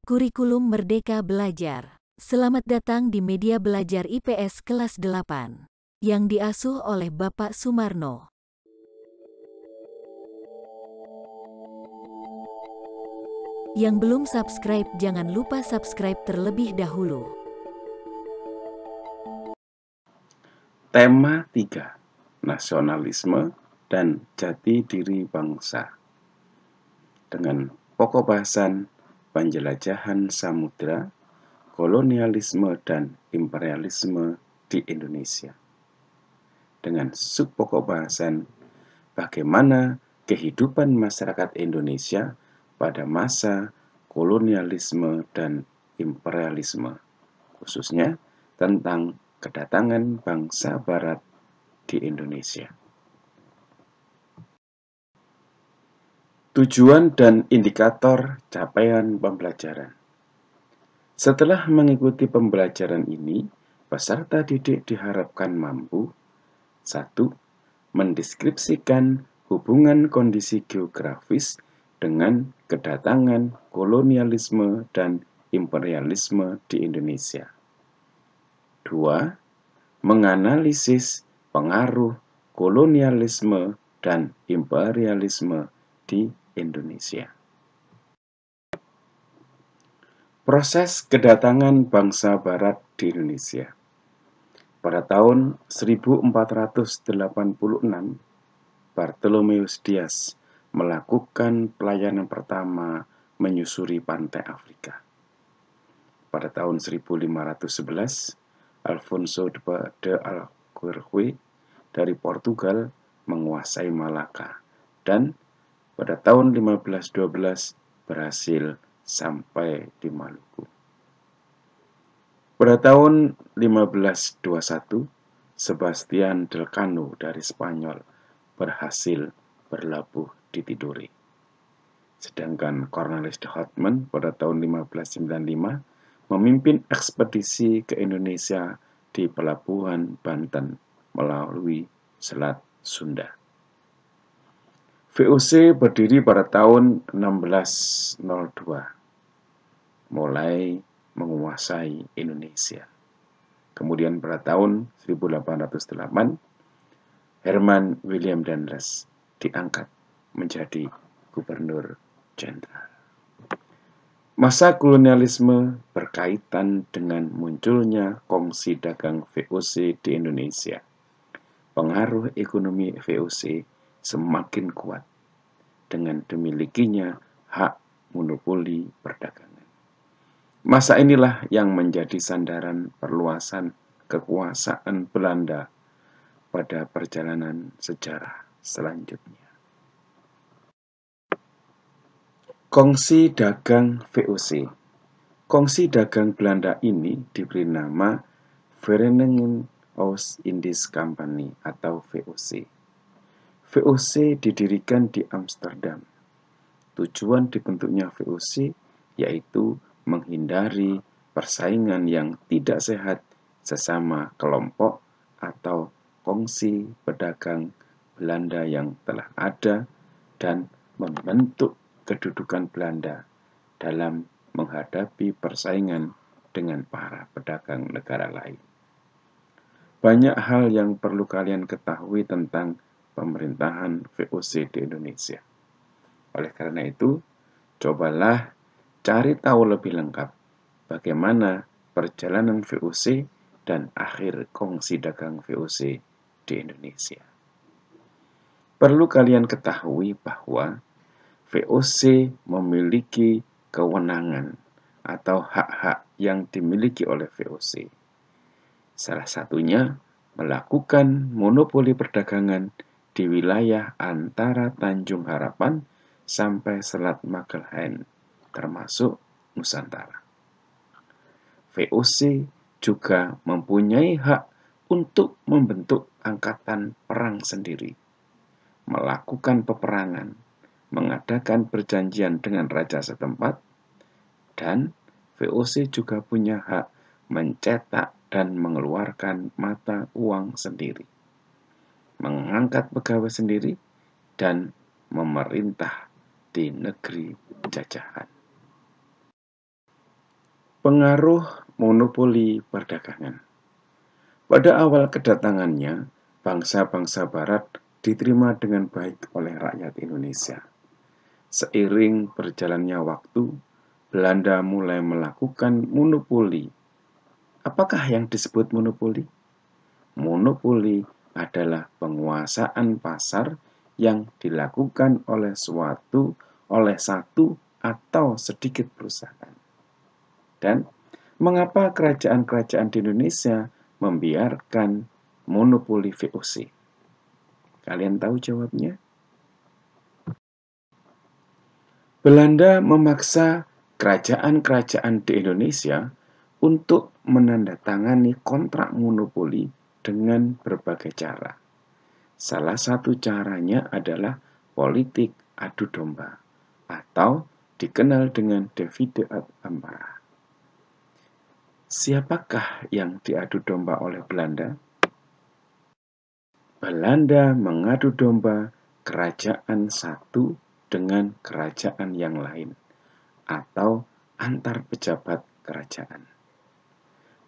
Kurikulum Merdeka Belajar. Selamat datang di media belajar IPS kelas 8 yang diasuh oleh Bapak Sumarno. Yang belum subscribe, jangan lupa subscribe terlebih dahulu. Tema 3. Nasionalisme dan jati diri bangsa. Dengan pokok bahasan penjelajahan samudra, kolonialisme dan imperialisme di Indonesia. Dengan subpokok bahasan bagaimana kehidupan masyarakat Indonesia pada masa kolonialisme dan imperialisme, khususnya tentang kedatangan bangsa Barat di Indonesia. Tujuan dan indikator capaian pembelajaran. Setelah mengikuti pembelajaran ini, peserta didik diharapkan mampu 1. Mendeskripsikan hubungan kondisi geografis dengan kedatangan kolonialisme dan imperialisme di Indonesia. 2. Menganalisis pengaruh kolonialisme dan imperialisme di Indonesia. Proses kedatangan bangsa Barat di Indonesia. Pada tahun 1486, Bartholomeus Dias melakukan pelayanan pertama menyusuri pantai Afrika. Pada tahun 1511, Alfonso de Albuquerque dari Portugal menguasai Malaka dan pada tahun 1512 berhasil sampai di Maluku. Pada tahun 1521, Sebastian Elcano dari Spanyol berhasil berlabuh di Tidore. Sedangkan Cornelis de Houtman pada tahun 1595 memimpin ekspedisi ke Indonesia di pelabuhan Banten melalui Selat Sunda. VOC berdiri pada tahun 1602, mulai menguasai Indonesia. Kemudian pada tahun 1808, Herman William Danles diangkat menjadi gubernur jenderal. Masa kolonialisme berkaitan dengan munculnya kongsi dagang VOC di Indonesia. Pengaruh ekonomi VOC semakin kuat dengan dimilikinya hak monopoli perdagangan. Masa inilah yang menjadi sandaran perluasan kekuasaan Belanda pada perjalanan sejarah selanjutnya. Kongsi dagang VOC. Kongsi dagang Belanda ini diberi nama Vereniging Oost-Indisch Company atau VOC. VOC didirikan di Amsterdam. Tujuan dibentuknya VOC yaitu menghindari persaingan yang tidak sehat sesama kelompok atau kongsi pedagang Belanda yang telah ada dan membentuk kedudukan Belanda dalam menghadapi persaingan dengan para pedagang negara lain. Banyak hal yang perlu kalian ketahui tentang pemerintahan VOC di Indonesia. Oleh karena itu, cobalah cari tahu lebih lengkap bagaimana perjalanan VOC dan akhir kongsi dagang VOC di Indonesia. Perlu kalian ketahui bahwa VOC memiliki kewenangan atau hak-hak yang dimiliki oleh VOC. Salah satunya melakukan monopoli perdagangan di wilayah antara Tanjung Harapan sampai Selat Magelhaen, termasuk Nusantara. VOC juga mempunyai hak untuk membentuk angkatan perang sendiri, melakukan peperangan, mengadakan perjanjian dengan raja setempat, dan VOC juga punya hak mencetak dan mengeluarkan mata uang sendiri, mengangkat pegawai sendiri, dan memerintah di negeri jajahan. Pengaruh monopoli perdagangan. Pada awal kedatangannya, bangsa-bangsa Barat diterima dengan baik oleh rakyat Indonesia. Seiring berjalannya waktu, Belanda mulai melakukan monopoli. Apakah yang disebut monopoli? Monopoli adalah penguasaan pasar yang dilakukan oleh satu atau sedikit perusahaan. Dan mengapa kerajaan-kerajaan di Indonesia membiarkan monopoli VOC? Kalian tahu jawabnya? Belanda memaksa kerajaan-kerajaan di Indonesia untuk menandatangani kontrak monopoli dengan berbagai cara. Salah satu caranya adalah politik adu domba atau dikenal dengan divide et impera. Siapakah yang diadu domba oleh Belanda? Belanda mengadu domba kerajaan satu dengan kerajaan yang lain atau antar pejabat kerajaan.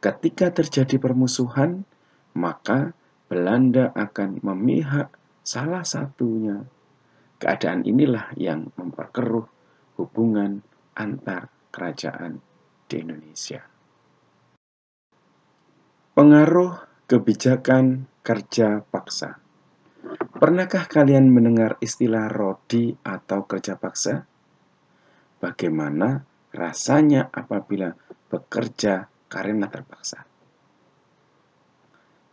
Ketika terjadi permusuhan, maka Belanda akan memihak salah satunya. Keadaan inilah yang memperkeruh hubungan antar kerajaan di Indonesia. Pengaruh kebijakan kerja paksa. Pernahkah kalian mendengar istilah rodi atau kerja paksa? Bagaimana rasanya apabila bekerja karena terpaksa?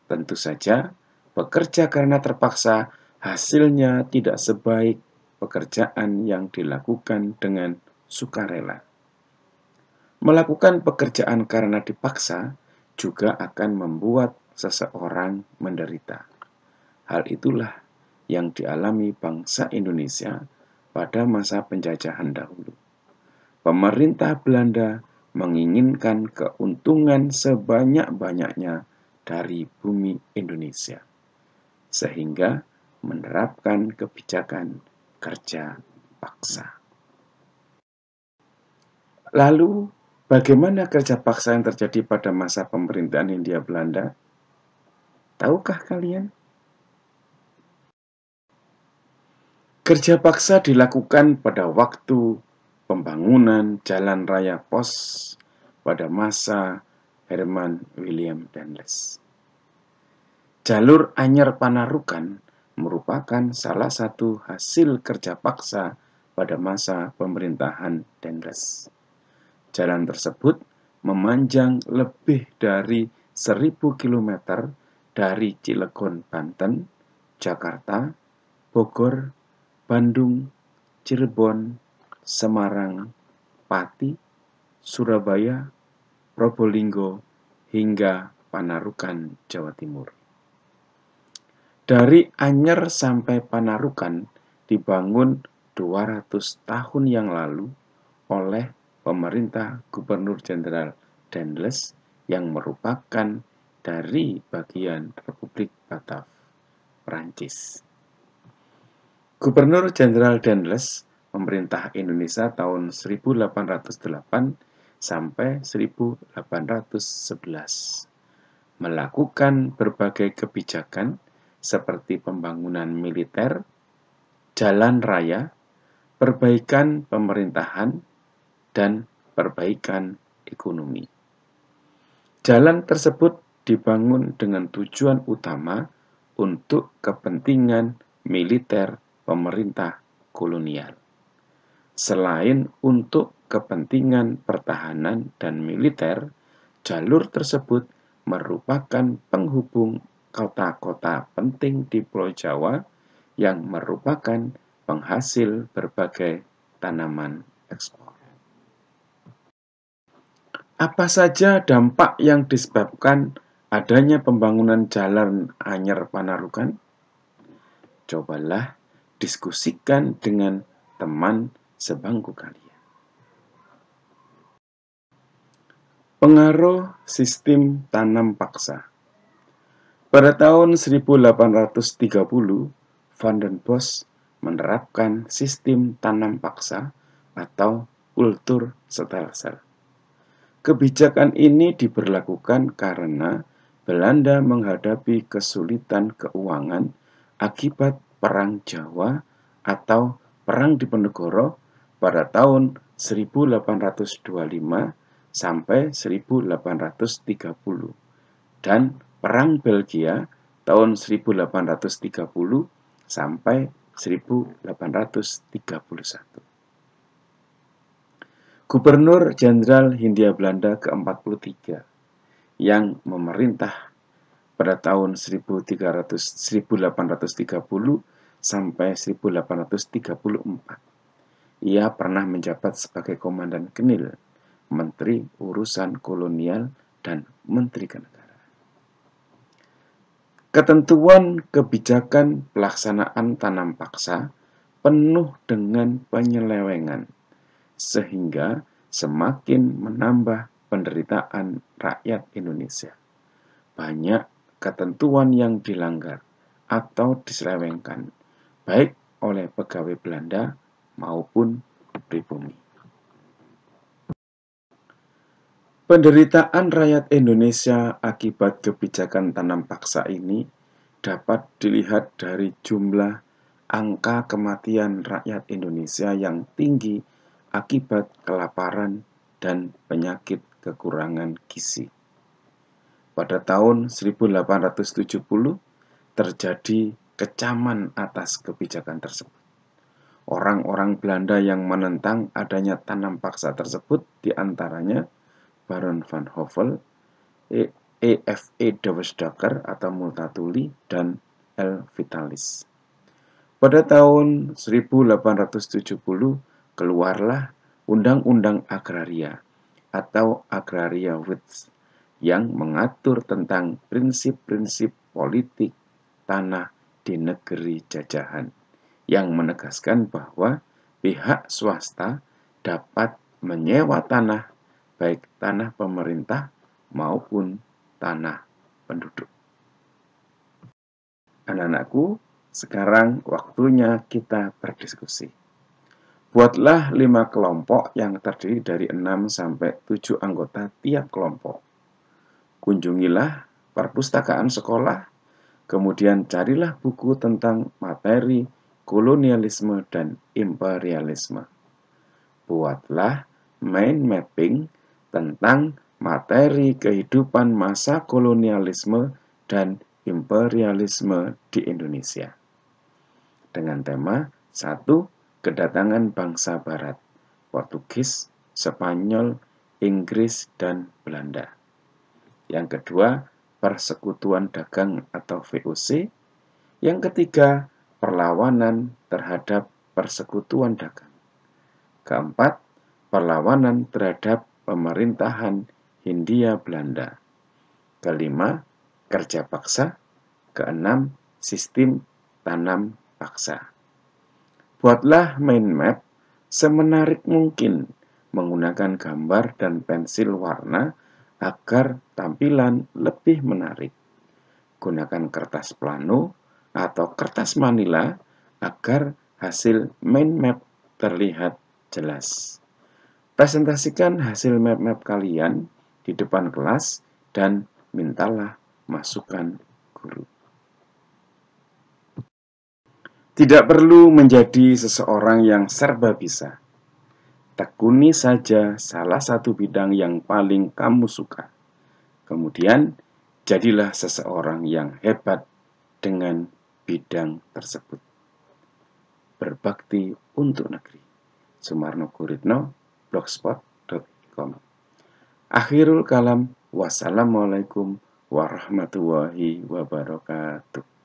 Tentu saja, bekerja karena terpaksa hasilnya tidak sebaik pekerjaan yang dilakukan dengan sukarela. Melakukan pekerjaan karena dipaksa juga akan membuat seseorang menderita. Hal itulah yang dialami bangsa Indonesia pada masa penjajahan dahulu. Pemerintah Belanda menginginkan keuntungan sebanyak-banyaknya dari bumi Indonesia, sehingga menerapkan kebijakan kerja paksa. Lalu, bagaimana kerja paksa yang terjadi pada masa pemerintahan Hindia Belanda? Tahukah kalian? Kerja paksa dilakukan pada waktu pembangunan jalan raya pos pada masa Herman William Dendles. Jalur Anyer Panarukan merupakan salah satu hasil kerja paksa pada masa pemerintahan Dendles. Jalan tersebut memanjang lebih dari 1000 km dari Cilegon, Banten, Jakarta, Bogor, Bandung, Cirebon, Semarang, Pati, Surabaya, Probolinggo, hingga Panarukan, Jawa Timur. Dari Anyer sampai Panarukan dibangun 200 tahun yang lalu oleh pemerintah Gubernur Jenderal Dendles yang merupakan dari bagian Republik Batav, Prancis. Gubernur Jenderal Dendles memerintah Indonesia tahun 1808 sampai 1811. Melakukan berbagai kebijakan seperti pembangunan militer, jalan raya, perbaikan pemerintahan, dan perbaikan ekonomi. Jalan tersebut dibangun dengan tujuan utama untuk kepentingan militer pemerintah kolonial. Selain untuk kepentingan pertahanan dan militer, jalur tersebut merupakan penghubung kota-kota penting di Pulau Jawa yang merupakan penghasil berbagai tanaman ekspor. Apa saja dampak yang disebabkan adanya pembangunan jalan Anyer Panarukan? Cobalah diskusikan dengan teman sebangku kalian. Pengaruh sistem tanam paksa. Pada tahun 1830, Van den Bosch menerapkan sistem tanam paksa atau kultur stelsel. Kebijakan ini diberlakukan karena Belanda menghadapi kesulitan keuangan akibat Perang Jawa atau Perang Diponegoro pada tahun 1825 sampai 1830 dan Perang Belgia tahun 1830 sampai 1831. Gubernur Jenderal Hindia Belanda ke-43 yang memerintah pada tahun 1830 sampai 1834. Ia pernah menjabat sebagai Komandan Genil, Menteri Urusan Kolonial, dan Menteri Negara. Ketentuan kebijakan pelaksanaan tanam paksa penuh dengan penyelewengan, sehingga semakin menambah penderitaan rakyat Indonesia. Banyak ketentuan yang dilanggar atau diselewengkan, baik oleh pegawai Belanda maupun pribumi. Penderitaan rakyat Indonesia akibat kebijakan tanam paksa ini dapat dilihat dari jumlah angka kematian rakyat Indonesia yang tinggi akibat kelaparan dan penyakit kekurangan gizi. Pada tahun 1870 terjadi kecaman atas kebijakan tersebut. Orang-orang Belanda yang menentang adanya tanam paksa tersebut diantaranya Baron van Hove, E.F.E. de Vosdakker atau Multatuli, dan L. Vitalis. Pada tahun 1870 keluarlah Undang-Undang Agraria atau Agraria Wits yang mengatur tentang prinsip-prinsip politik tanah di negeri jajahan, yang menegaskan bahwa pihak swasta dapat menyewa tanah, baik tanah pemerintah maupun tanah penduduk. Anak-anakku, sekarang waktunya kita berdiskusi. Buatlah 5 kelompok yang terdiri dari 6-7 anggota tiap kelompok. Kunjungilah perpustakaan sekolah, kemudian carilah buku tentang materi kolonialisme dan imperialisme. Buatlah mind mapping tentang materi kehidupan masa kolonialisme dan imperialisme di Indonesia. Dengan tema 1. Kedatangan bangsa Barat, Portugis, Spanyol, Inggris, dan Belanda. Yang kedua, persekutuan dagang atau VOC. Yang ketiga, perlawanan terhadap persekutuan dagang. Keempat, perlawanan terhadap pemerintahan Hindia Belanda. Kelima, kerja paksa. Keenam, sistem tanam paksa. Buatlah mind map semenarik mungkin menggunakan gambar dan pensil warna agar tampilan lebih menarik. Gunakan kertas plano atau kertas manila agar hasil mind map terlihat jelas. Presentasikan hasil map kalian di depan kelas dan mintalah masukan guru. Tidak perlu menjadi seseorang yang serba bisa. Tekuni saja salah satu bidang yang paling kamu suka. Kemudian, jadilah seseorang yang hebat dengan bidang tersebut. Berbakti untuk negeri. Sumarno Guritno, blogspot.com. Akhirul kalam, wassalamualaikum warahmatullahi wabarakatuh.